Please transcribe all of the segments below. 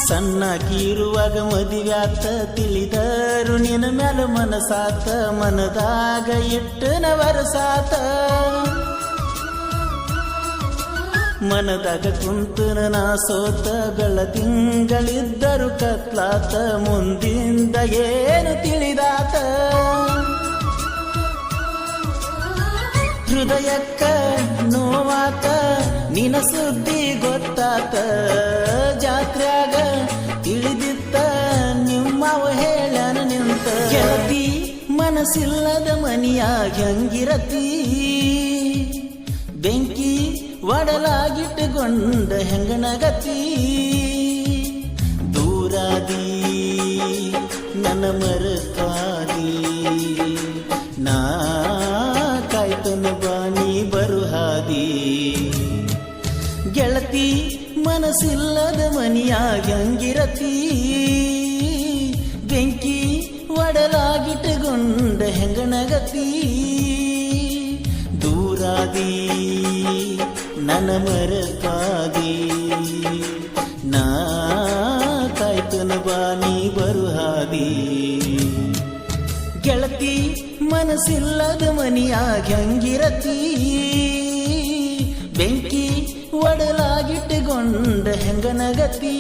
ಸಣ್ಣಕಿರುವಾಗ ಮದುವ್ಯಾತ ತಿಳಿದರು ನಿನ್ನ ಮ್ಯಾಲ ಮನಸಾತ ಮನದಾಗ ಇಟ್ಟನ ವರಸಾತ ಮನದಾಗ ಕುಂತನ ನಾ ಸೋತ ಬೆಳದಿಂಗಳಿದ್ದರು ಕತ್ಲಾತ ಮುಂದಿಂದ ಏನು ತಿಳಿದಾತ ಹೃದಯಕ್ಕ ನೋವಾತ ನಿನ ಸುದ್ದಿ ಗೊತ್ತಾತ ಜಾತ್ರ್ಯಾಗ ತಿಳಿದಿತ್ತ ನಿಮ್ಮವ ಹೇಳನ ನಿಂತ ಗೆಳತಿ ಮನಸ್ಸಿಲ್ಲದ ಮನಿಯಾಗ ಹೆಂಗಿರತಿ ಬೆಂಕಿ ಒಡಲಾಗಿಟ್ಟುಕೊಂಡ ಹೆಂಗನಗತಿ ದೂರಾದಿ ನನ್ನ ಮರತಾದಿ ನಾ ಕಾಯ್ತನ ಬಾನಿ ಬರುಹಾದಿ ಗೆಳತಿ ಮನಸ್ಸಿಲ್ಲದ ಮನಿಯಾಗ ಹೆಂಗಿರತಿ ಬೆಂಕಿ ಒಡಲಾಗಿಟ್ಟುಕೊಂಡ ಹೆಂಗನಗತಿ ದೂರಾದಿ ನನ್ನ ಮರತಾದಿ ನಾ ಕಾಯ್ತನ ಬಾನಿ ಬರುಹಾದಿ ಗೆಳತಿ ಮನಸ್ಸಿಲ್ಲದ ಮನಿಯಾಗ ಹೆಂಗಿರತಿ ಬೆಂಕಿ ಒಡಲಾಗಿಟ್ಟುಕೊಂಡ ಹೆಂಗನಗತಿ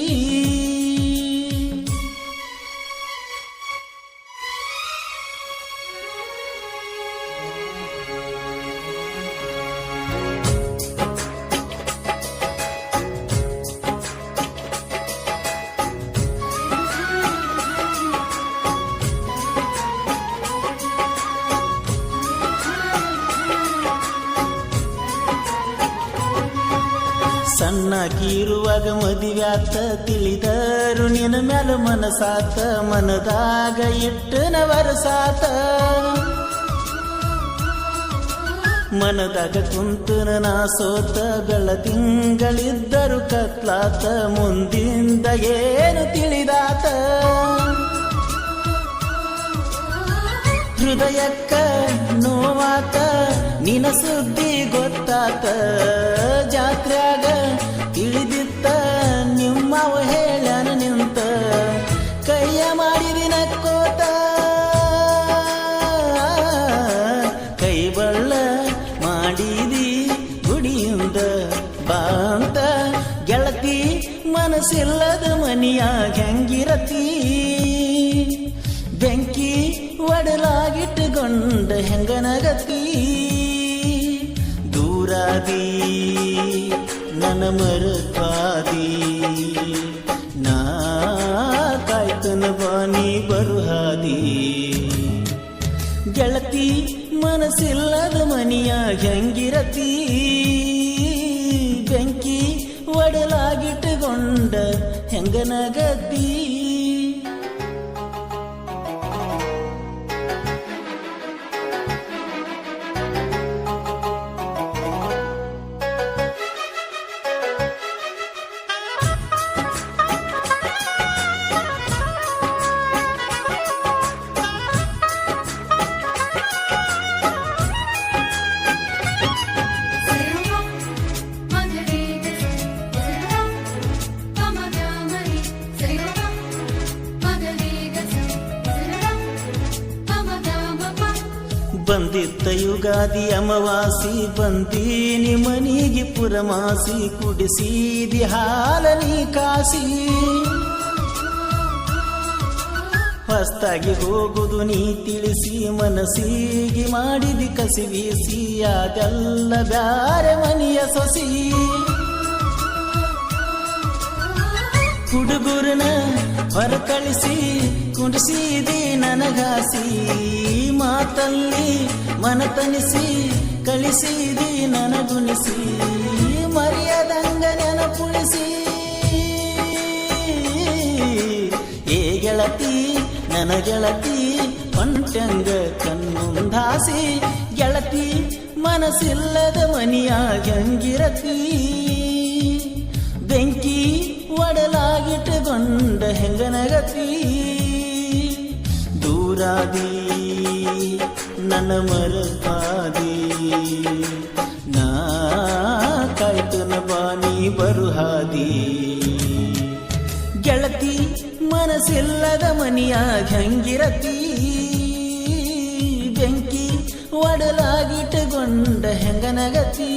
ಸಣ್ಣಕಿರುವಾಗ ಮದುವ್ಯಾತ ತಿಳಿದರು ನಿನ್ನ ಮ್ಯಾಲ ಮನಸಾತ ಮನದಾಗ ಇಟ್ಟನ ವರಸಾತ ಮನದಾಗ ಕುಂತನ ನಾ ಸೋತ ಬೆಳದಿಂಗಳಿದ್ದರು ಕತ್ಲಾತ ಮುಂದಿಂದ ಏನು ತಿಳಿದಾತ ಹೃದಯಕ್ಕ ನೋವಾತ ನಿನ ಸುದ್ದಿ ಗೊತ್ತಾತ ಜಾತ್ರ್ಯಾಗ ತಿಳಿದಿತ್ತ ನಿಮ್ಮವ ಹೇಳನ ನಿಂತ ಕೈಯ ಮಾಡಿದಿನ ಕೋತ ಕೈ ಬಳ್ಳ ಮಾಡಿದಿ ಗುಡಿಯಿಂದ ಬಾಂತ ಗೆಳತಿ ಮನಸ್ಸಿಲ್ಲದ ಮನಿಯಾಗ ಹೆಂಗಿರತಿ ಬೆಂಕಿ ಒಡಲಾಗಿಟ್ಟುಕೊಂಡ ಹೆಂಗನಗತಿ ದೂರಾದಿ ನನ್ನ ಮರತಾದಿ ನಾ ಕಾಯ್ತನ ಬಾನಿ ಬರುಹಾದಿ ಗೆಳತಿ ಮನಸ್ಸಿಲ್ಲದ ಮನಿಯಾಗ ಹೆಂಗಿರತಿ ಬೆಂಕಿ ಒಡಲಾಗಿಟ್ಟುಕೊಂಡ ಹೆಂಗನಗತಿ ಬಂದಿತ್ತ ಯುಗಾದಿ ಅಮವಾಸಿ ಬಂದೀನಿ ಮನಿಗೆ ಪುರಮಾಸಿ ಕುಡಿಸಿದಿ ಹಾಲನಿ ಕಾಸಿ ಹೊಸ್ತಾಗಿ ಹೋಗುದು ನೀ ತಿಳಿಸಿ ಮನಸ್ಸಿಗೆ ಮಾಡಿದಿ ಕಸಿವೀಸಿ ಅದೆಲ್ಲ ಬ್ಯಾರೆ ಮನಿಯ ಸೊಸಿ ಹುಡುಗರನ ಹೊರ ಕಳಿಸಿ ಕುಡಿಸಿದಿ ನನಗಾಸಿ ಮಾತಲ್ಲಿ ಮನತನಿಸಿ ಕಳಿಸಿದಿ ನನಗುಣಿಸಿ ಮರೆಯದಂಗ ನೆನಪುಳಿಸಿ ಏ ಗೆಳತಿ ನನ್ನ ಗೆಳತಿ ಹೊಂಟಂಗ ಕಣ್ಣುಂದಾಸಿ ಗೆಳತಿ ಮನಸ್ಸಿಲ್ಲದ ಮನಿಯಾಗ ಹೆಂಗಿರತಿ ಬೆಂಕಿ ಒಡಲಾಗಿಟ್ಟುಕೊಂಡ ಹೆಂಗನಗತಿ ದೂರಾದಿ ನನ್ನ ಮರತಾದಿ ನಾ ಕಾಯ್ತನ ಬಾನಿ ಬರುಹಾದಿ ಗೆಳತಿ ಮನಸ್ಸಿಲ್ಲದ ಮನಿಯಾಗ ಹೆಂಗಿರತಿ ಬೆಂಕಿ ಒಡಲಾಗಿಟ್ಟುಕೊಂಡ ಹೆಂಗನಗತಿ